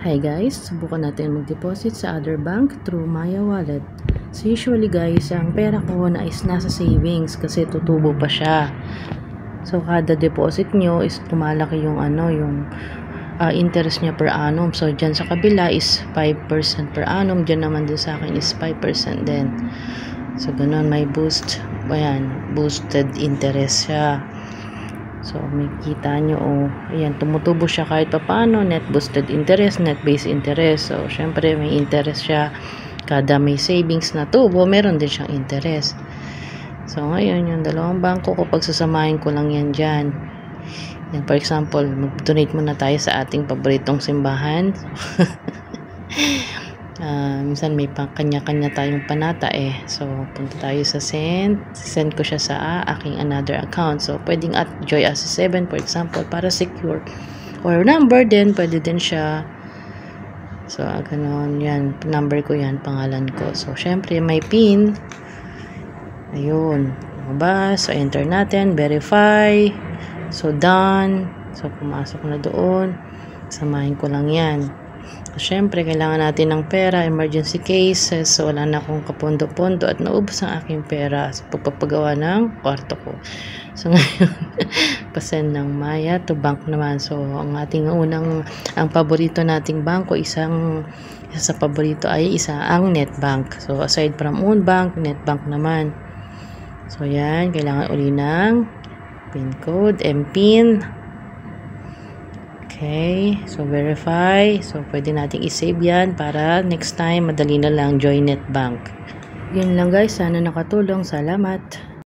Hi guys, subukan natin mag-deposit sa other bank through Maya Wallet. So usually guys, ang pera ko na is nasa savings kasi tutubo pa siya. So kada deposit nyo is tumalaki yung interest niya per annum. So dyan sa kabila is 5% per annum, dyan naman din sa akin is 5% din. So ganun, may boost. Ayan, boosted interest siya. So, may kita nyo, ayan, tumutubo siya kahit paano, net boosted interest, net base interest. So, syempre, may interest siya. Kada may savings na tubo, meron din siyang interest. So, ngayon, yung dalawang bangko ko, pagsasamahin ko lang yan dyan. Yan, for example, mag-donate muna tayo sa ating paboritong simbahan. Minsan may kanya-kanya tayong panata so punta tayo sa send ko siya sa aking another account. So pwedeng at Joy Asi 7 for example para secure, or number din pwede din siya. So ganoon, yan number ko, yan pangalan ko. So syempre may pin, ayun, lumabas. So enter natin, verify, so done. So pumasok na doon, samahin ko lang yan. Siyempre, kailangan natin ng pera, emergency cases. So, wala na akong kapondo-pondo at naubos ang aking pera sa pagpapagawa ng kwarto ko. So, ngayon, pasend ng Maya to bank naman. So, ang ating ang paborito nating bangko, isa sa paborito ay ang Netbank. So, aside from Moonbank, Netbank naman. So, yan, kailangan uli ng PIN code, MPIN. Okay, so verify. So, pwede nating i-save yan para next time, madali na lang join Netbank. Yun lang guys, sana nakatulong. Salamat.